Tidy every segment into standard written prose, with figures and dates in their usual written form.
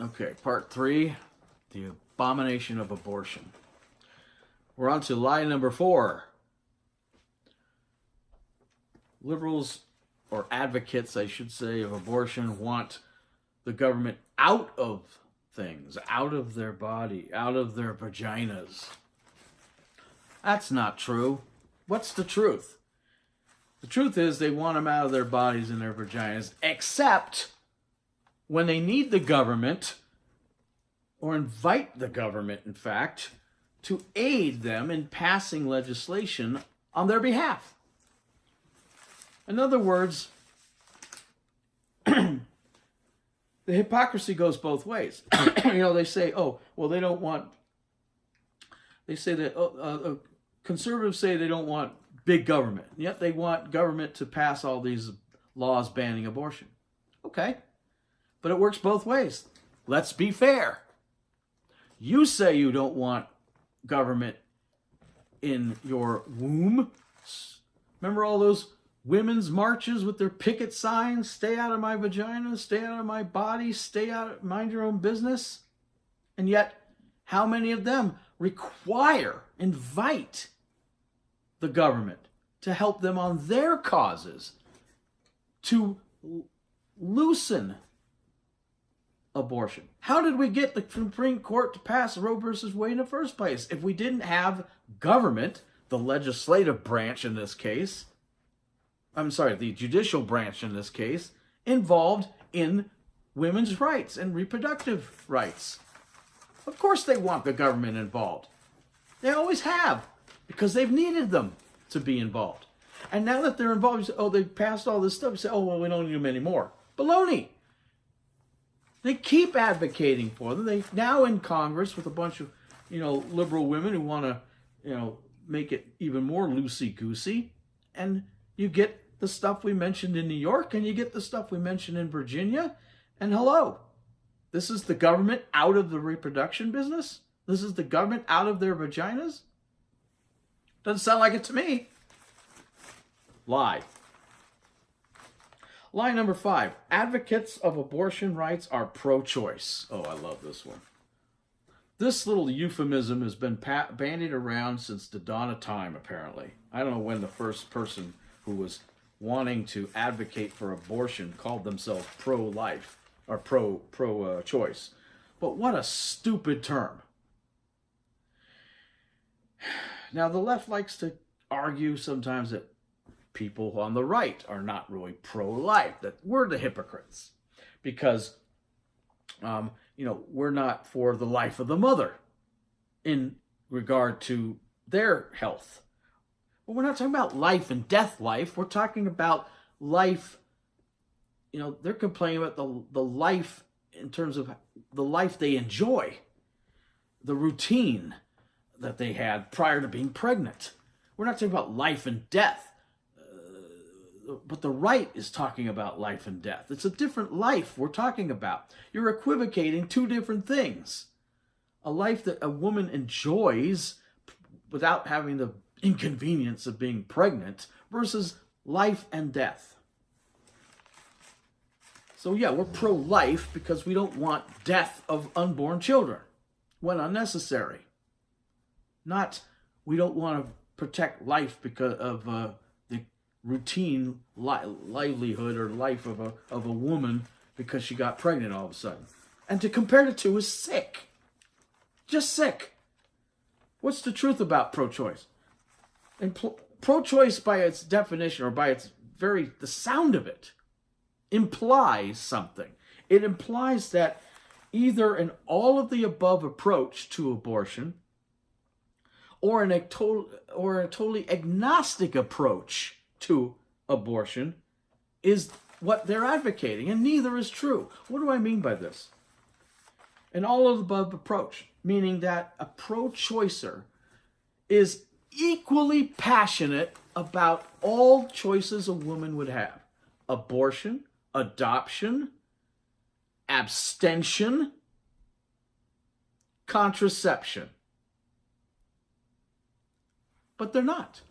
Okay, part 3, the Abomination of Abortion. We're on to lie number 4. Liberals, or advocates, I should say, of abortion want the government out of things, out of their body, out of their vaginas. That's not true. What's the truth? The truth is they want them out of their bodies and their vaginas, except when they need the government, or invite the government, in fact, to aid them in passing legislation on their behalf. In other words, the hypocrisy goes both ways. They say, they say that conservatives say they don't want big government, yet they want government to pass all these laws banning abortion. Okay, but it works both ways. Let's be fair. You say you don't want government in your womb. Remember all those women's marches with their picket signs? Stay out of my vagina, stay out of my body, stay out, mind your own business. And yet, how many of them invite the government to help them on their causes to loosen abortion? How did we get the Supreme Court to pass Roe versus Wade in the first place if we didn't have government, the legislative branch in this case, the judicial branch in this case, involved in women's rights and reproductive rights? Of course they want the government involved. They always have, because they've needed them to be involved. And now that they're involved, you say, oh, they passed all this stuff. You say, oh, well, we don't need them anymore. Baloney. They keep advocating for them. They now in Congress with a bunch of, liberal women who want to, make it even more loosey-goosey. And you get the stuff we mentioned in New York, and you get the stuff we mentioned in Virginia. And hello, this is the government out of the reproduction business? This is the government out of their vaginas? Doesn't sound like it to me. Lie. Lie number 5. Advocates of abortion rights are pro-choice. Oh, I love this one. This little euphemism has been bandied around since the dawn of time, apparently. I don't know when the first person who was wanting to advocate for abortion called themselves pro-life or pro-choice. But what a stupid term. Now, the left likes to argue sometimes that people on the right are not really pro-life, that we're the hypocrites because, we're not for the life of the mother in regard to their health. Well, we're not talking about life and death life. We're talking about life. They're complaining about the life in terms of the life they enjoy, the routine that they had prior to being pregnant. We're not talking about life and death. But the right is talking about life and death. It's a different life we're talking about. You're equivocating two different things. A life that a woman enjoys without having the inconvenience of being pregnant versus life and death. So yeah, we're pro-life because we don't want death of unborn children when unnecessary. Not we don't want to protect life because of the routine livelihood or life of a woman because she got pregnant all of a sudden. And to compare the two is sick. Just sick. What's the truth about pro-choice? And pro-choice by its definition or by the sound of it implies something. It implies that either an all of the above approach to abortion or a totally agnostic approach to abortion is what they're advocating, and neither is true. What do I mean by this? An all of the above approach, meaning that a pro-choicer is equally passionate about all choices a woman would have. Abortion, adoption, abstention, contraception. But they're not.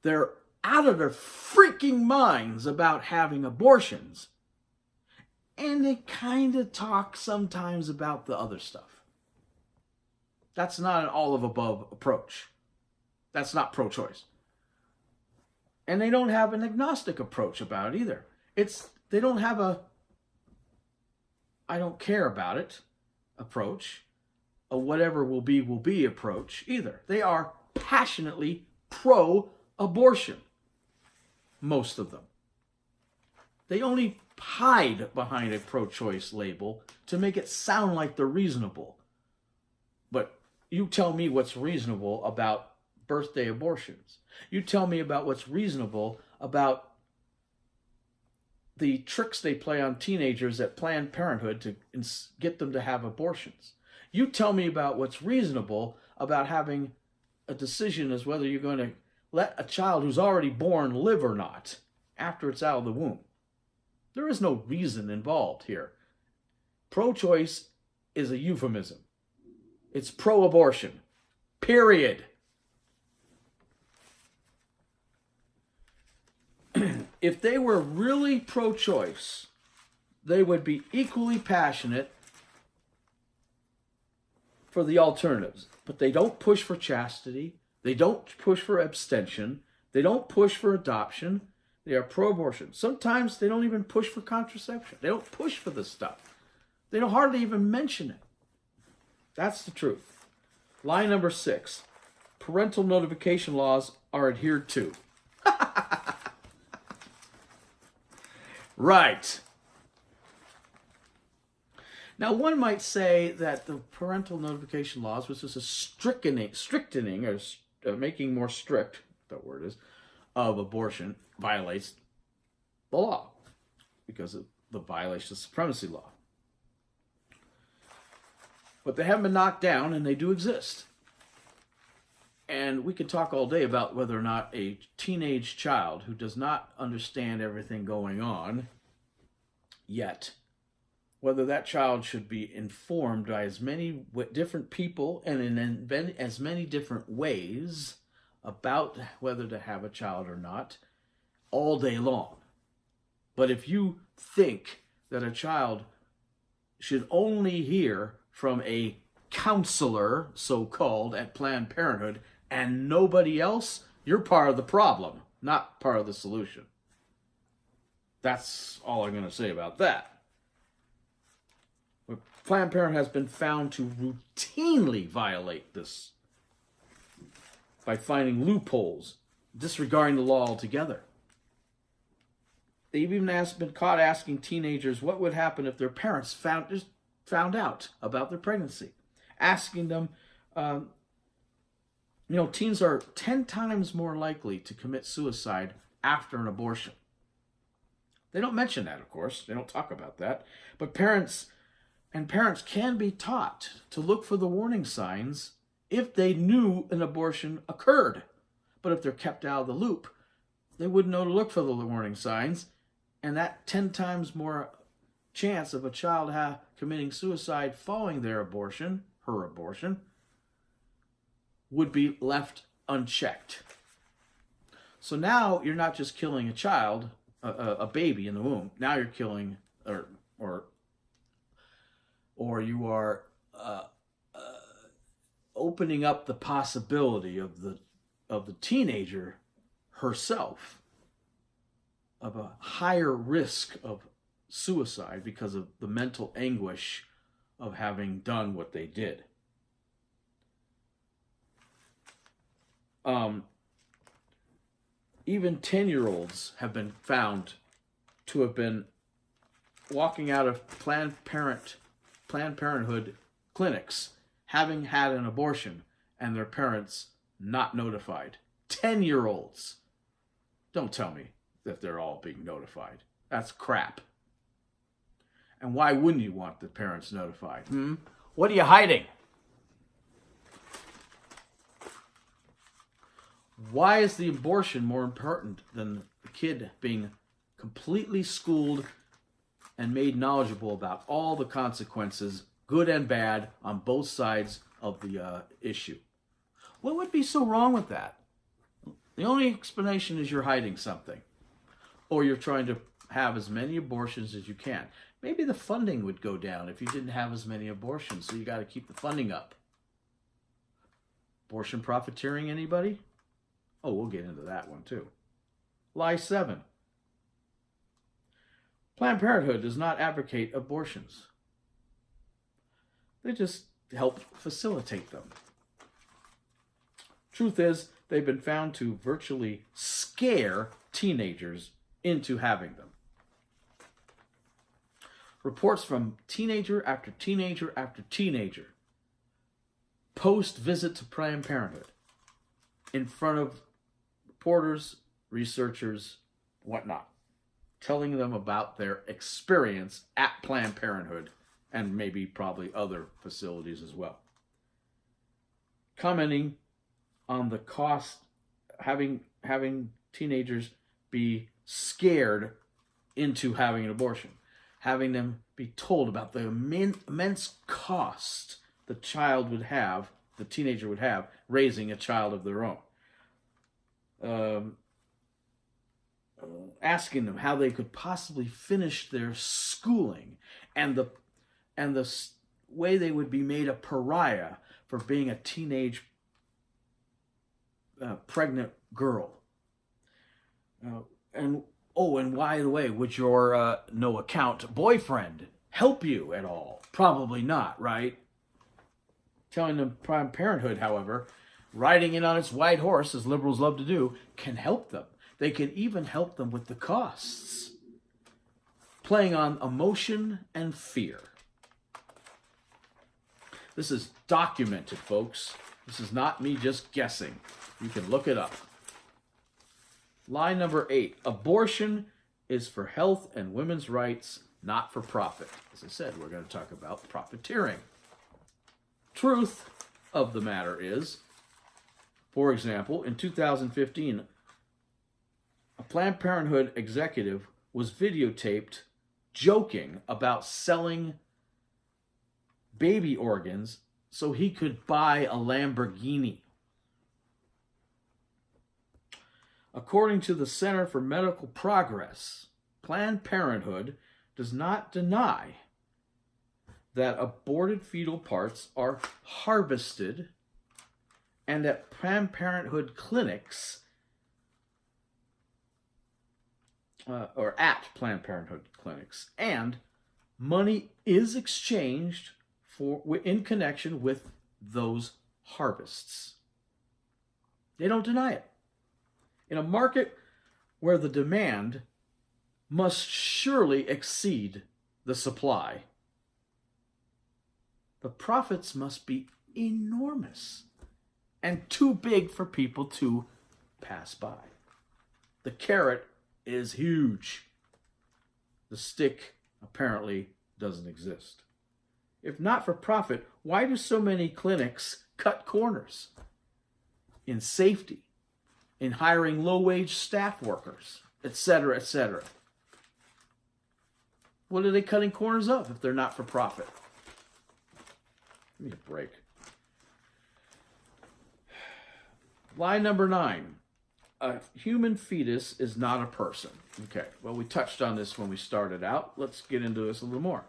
They're out of their freaking minds about having abortions and they kind of talk sometimes about the other stuff. That's not an all-of-above approach. That's not pro-choice. And they don't have an agnostic approach about it either. They don't have a I don't care about it approach, a whatever will be approach either. They are passionately pro-abortion, most of them. They only hide behind a pro-choice label to make it sound like they're reasonable. But you tell me what's reasonable about birthday abortions. You tell me about what's reasonable about the tricks they play on teenagers at Planned Parenthood to get them to have abortions. You tell me about what's reasonable about having a decision as whether you're going to let a child who's already born live or not after it's out of the womb. There is no reason involved here. Pro-choice is a euphemism. It's pro-abortion. Period. If they were really pro-choice, they would be equally passionate for the alternatives. But they don't push for chastity. They don't push for abstention. They don't push for adoption. They are pro-abortion. Sometimes they don't even push for contraception. They don't push for this stuff. They don't hardly even mention it. That's the truth. Lie number 6. Parental notification laws are adhered to. Right. Now, one might say that the parental notification laws, which is a strictening or making more strict, that word is, of abortion, violates the law because of the violation of supremacy law. But they haven't been knocked down, and they do exist. And we could talk all day about whether or not a teenage child who does not understand everything going on yet, whether that child should be informed by as many different people and in as many different ways about whether to have a child or not all day long. But if you think that a child should only hear from a counselor, so-called, at Planned Parenthood and nobody else, you're part of the problem, not part of the solution. That's all I'm going to say about that. But Planned Parenthood has been found to routinely violate this by finding loopholes, disregarding the law altogether. They've even been caught asking teenagers what would happen if their parents found out about their pregnancy. Asking them, teens are 10 times more likely to commit suicide after an abortion. They don't mention that, of course. They don't talk about that. But parents can be taught to look for the warning signs if they knew an abortion occurred. But if they're kept out of the loop, they wouldn't know to look for the warning signs. And that 10 times more chance of a child committing suicide following her abortion, would be left unchecked. So now you're not just killing a child, a baby in the womb. Now you're killing, or you are opening up the possibility of the teenager herself of a higher risk of suicide because of the mental anguish of having done what they did. Even 10-year-olds have been found to have been walking out of Planned Parenthood clinics having had an abortion and their parents not notified. 10-year-olds. Don't tell me that they're all being notified. That's crap. And why wouldn't you want the parents notified? What are you hiding? Why is the abortion more important than the kid being completely schooled and made knowledgeable about all the consequences, good and bad, on both sides of the issue? What would be so wrong with that? The only explanation is you're hiding something, or you're trying to have as many abortions as you can. maybe the funding would go down if you didn't have as many abortions, so you got to keep the funding up. Abortion profiteering, anybody? Oh, we'll get into that one too. Lie 7. Planned Parenthood does not advocate abortions. They just help facilitate them. Truth is, they've been found to virtually scare teenagers into having them. Reports from teenager after teenager after teenager post-visit to Planned Parenthood in front of reporters, researchers, whatnot, telling them about their experience at Planned Parenthood and maybe probably other facilities as well. Commenting on the cost, having teenagers be scared into having an abortion, having them be told about the immense cost the teenager would have raising a child of their own. Asking them how they could possibly finish their schooling, and the way they would be made a pariah for being a teenage pregnant girl. And by the way, would your no account boyfriend help you at all? Probably not, right? Telling them Planned Parenthood, however, riding in on its white horse, as liberals love to do, can help them. They can even help them with the costs. Playing on emotion and fear. This is documented, folks. This is not me just guessing. You can look it up. Lie number 8. Abortion is for health and women's rights, not for profit. As I said, we're going to talk about profiteering. Truth of the matter is, for example, in 2015, a Planned Parenthood executive was videotaped joking about selling baby organs so he could buy a Lamborghini. According to the Center for Medical Progress, Planned Parenthood does not deny that aborted fetal parts are harvested and at Planned Parenthood clinics, or at Planned Parenthood clinics, and money is exchanged in connection with those harvests. They don't deny it. In a market where the demand must surely exceed the supply, the profits must be enormous and too big for people to pass by. The carrot is huge. The stick apparently doesn't exist. If not for profit, why do so many clinics cut corners in safety, in hiring low-wage staff workers, etc., etc.? What are they cutting corners of if they're not for profit? Give me a break. Lie number 9. A human fetus is not a person. Okay, well, we touched on this when we started out. Let's get into this a little more.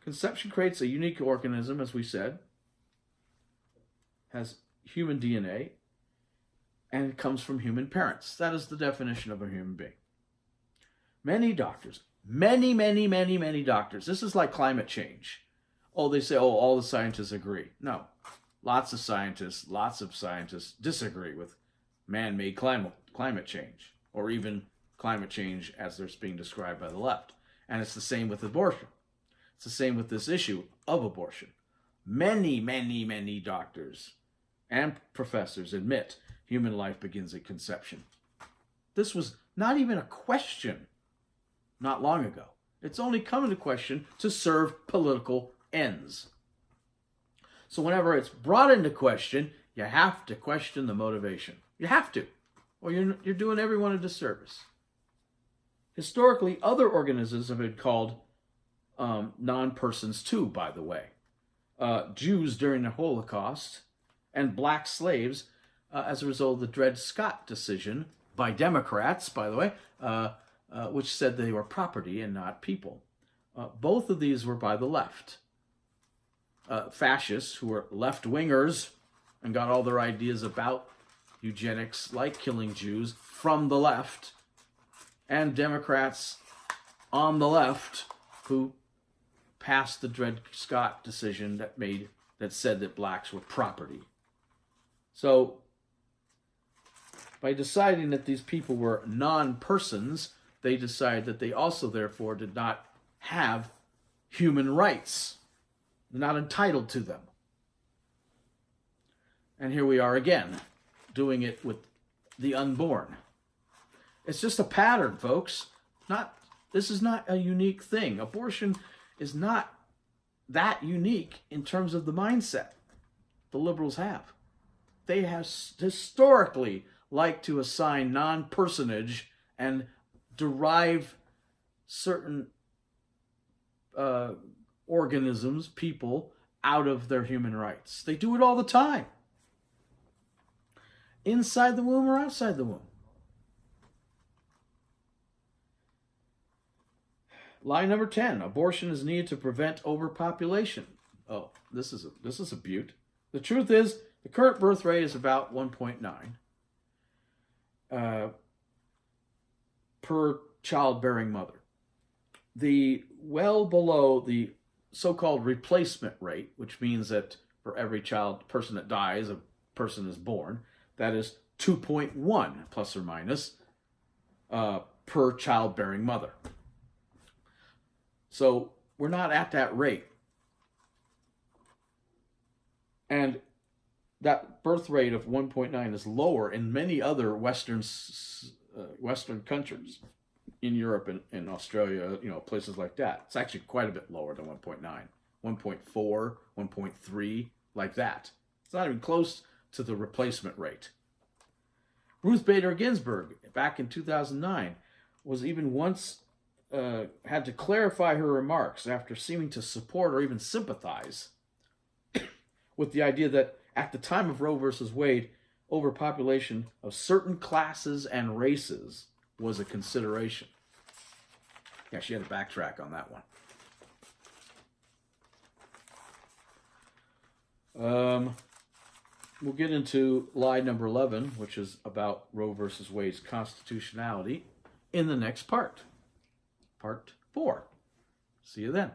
Conception creates a unique organism, as we said, has human DNA, and it comes from human parents. That is the definition of a human being. Many doctors, many doctors, this is like climate change. Oh, they say, all the scientists agree. No, lots of scientists disagree with man-made climate change, or even climate change as it's being described by the left. And it's the same with abortion. It's the same with this issue of abortion. Many doctors and professors admit human life begins at conception. This was not even a question not long ago. It's only come into question to serve political ends. So whenever it's brought into question, you have to question the motivation. You have to, or you're doing everyone a disservice. Historically, other organisms have been called non-persons too, by the way. Jews during the Holocaust and black slaves as a result of the Dred Scott decision by Democrats, by the way, which said they were property and not people. Both of these were by the left. Fascists, who were left-wingers and got all their ideas about eugenics, like killing Jews, from the left, and Democrats on the left who passed the Dred Scott decision that said that blacks were property. So, by deciding that these people were non-persons, they decided that they also, therefore, did not have human rights. They're not entitled to them. And here we are again, doing it with the unborn. It's just a pattern, folks. This is not a unique thing. Abortion is not that unique in terms of the mindset the liberals have. They have historically liked to assign non-personage and derive certain organisms, people, out of their human rights. They do it all the time. Inside the womb or outside the womb. Lie number 10, abortion is needed to prevent overpopulation. Oh, this is a beaut. The truth is, the current birth rate is about 1.9 per childbearing mother. Well below the so-called replacement rate, which means that for every person that dies, a person is born. That is 2.1 plus or minus per childbearing mother. So we're not at that rate. And that birth rate of 1.9 is lower in many other Western countries, in Europe and Australia, places like that. It's actually quite a bit lower than 1.9, 1.4, 1.3, like that. It's not even close to the replacement rate. Ruth Bader Ginsburg, back in 2009, was even once had to clarify her remarks after seeming to support or even sympathize with the idea that at the time of Roe versus Wade, overpopulation of certain classes and races was a consideration. Yeah, she had to backtrack on that one. We'll get into lie number 11, which is about Roe versus Wade's constitutionality, in the next part. Part 4. See you then.